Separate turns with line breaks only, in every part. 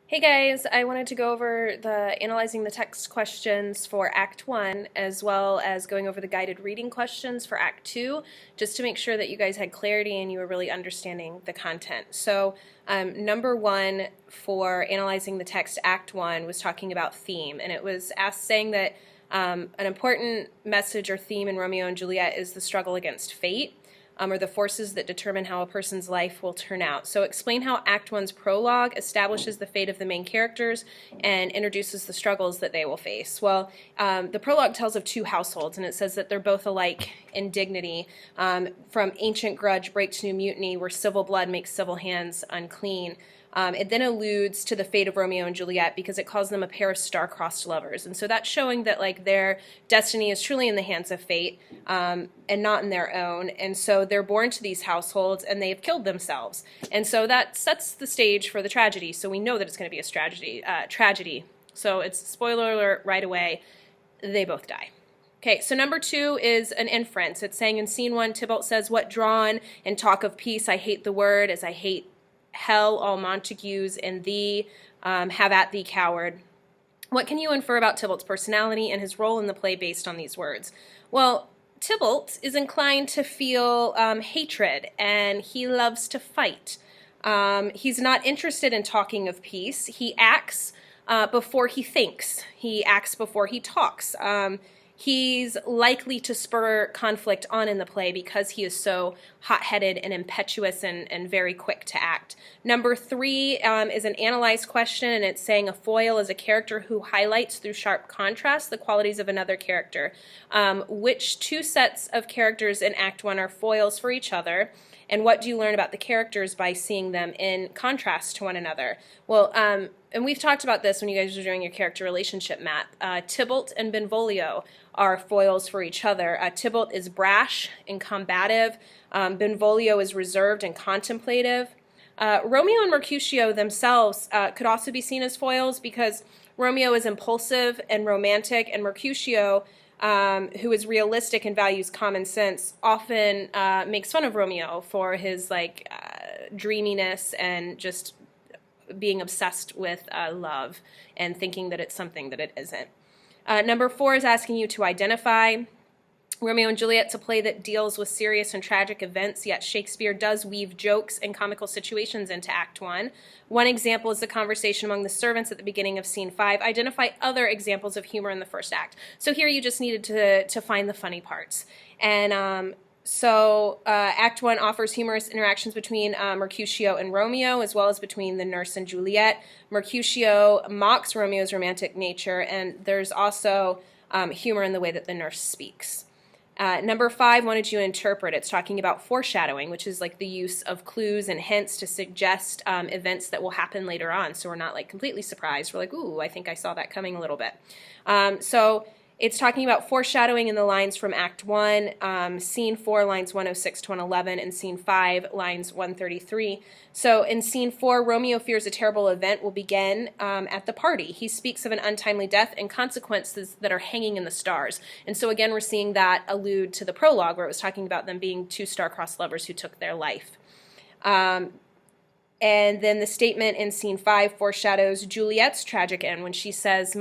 Hey guys, I wanted to go over the analyzing the text questions for Act 1 as well as going over the guided reading questions for Act 2 just to make sure that you guys had clarity and you were really understanding the content. So number 1 for analyzing the text Act 1 was talking about theme, and it was saying that an important message or theme in Romeo and Juliet is the struggle against fate. Or the forces that determine how a person's life will turn out. So explain how Act 1's prologue establishes the fate of the main characters and introduces the struggles that they will face. Well, the prologue tells of two households, and it says that they're both alike in dignity. From ancient grudge breaks new mutiny, where civil blood makes civil hands unclean. It then alludes to the fate of Romeo and Juliet because it calls them a pair of star-crossed lovers. And so that's showing that like their destiny is truly in the hands of fate and not in their own. And so they're born to these households and they've killed themselves. And so that sets the stage for the tragedy. So we know that it's going to be a tragedy. So it's spoiler alert right away. They both die. Okay, so number 2 is an inference. It's saying in scene 1, Tybalt says, "What drawn and talk of peace, I hate the word, as I hate hell, all Montagues, and thee, have at thee, coward." What can you infer about Tybalt's personality and his role in the play based on these words? Well, Tybalt is inclined to feel hatred, and he loves to fight. He's not interested in talking of peace. He acts before he thinks. He acts before he talks. He's likely to spur conflict on in the play because he is so hot-headed and impetuous and very quick to act. Number 3 is an analyzed question, and it's saying a foil is a character who highlights through sharp contrast the qualities of another character. Which two sets of characters in Act 1 are foils for each other? And what do you learn about the characters by seeing them in contrast to one another? Well, and we've talked about this when you guys were doing your character relationship map. Tybalt and Benvolio are foils for each other. Tybalt is brash and combative. Benvolio is reserved and contemplative. Romeo and Mercutio themselves could also be seen as foils because Romeo is impulsive and romantic, and Mercutio, who is realistic and values common sense, often makes fun of Romeo for his dreaminess and just being obsessed with love and thinking that it's something that it isn't. Number 4 is asking you to identify. Romeo and Juliet's a play that deals with serious and tragic events, yet Shakespeare does weave jokes and comical situations into Act 1. One example is the conversation among the servants at the beginning of Scene 5. Identify other examples of humor in the first act. So here you just needed to find the funny parts. And Act 1 offers humorous interactions between Mercutio and Romeo, as well as between the nurse and Juliet. Mercutio mocks Romeo's romantic nature, and there's also humor in the way that the nurse speaks. Number 5, what did you interpret? It's talking about foreshadowing, which is like the use of clues and hints to suggest events that will happen later on. So we're not like completely surprised. We're like, ooh, I think I saw that coming a little bit. So it's talking about foreshadowing in the lines from Act 1, Scene 4, lines 106 to 111, and Scene 5, lines 133. So in Scene 4, Romeo fears a terrible event will begin at the party. He speaks of an untimely death and consequences that are hanging in the stars. And so again, we're seeing that allude to the prologue where it was talking about them being two star-crossed lovers who took their life. And then the statement in Scene 5 foreshadows Juliet's tragic end when she says,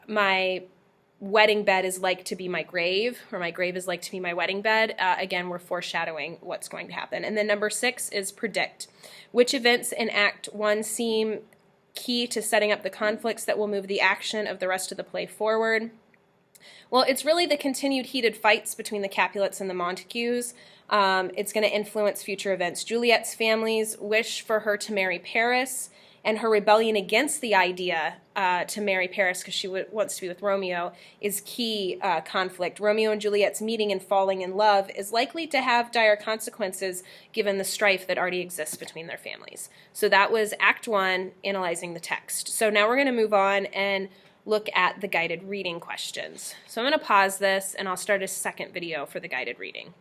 my wedding bed is like to be my grave, or my grave is like to be my wedding bed. Again, we're foreshadowing what's going to happen. And then number 6 is predict. Which events in Act 1 seem key to setting up the conflicts that will move the action of the rest of the play forward? Well, it's really the continued heated fights between the Capulets and the Montagues. It's going to influence future events. Juliet's families wish for her to marry Paris, and her rebellion against the idea to marry Paris because she wants to be with Romeo is key conflict. Romeo and Juliet's meeting and falling in love is likely to have dire consequences given the strife that already exists between their families. So that was Act 1, analyzing the text. So now we're going to move on and look at the guided reading questions. So I'm going to pause this and I'll start a second video for the guided reading.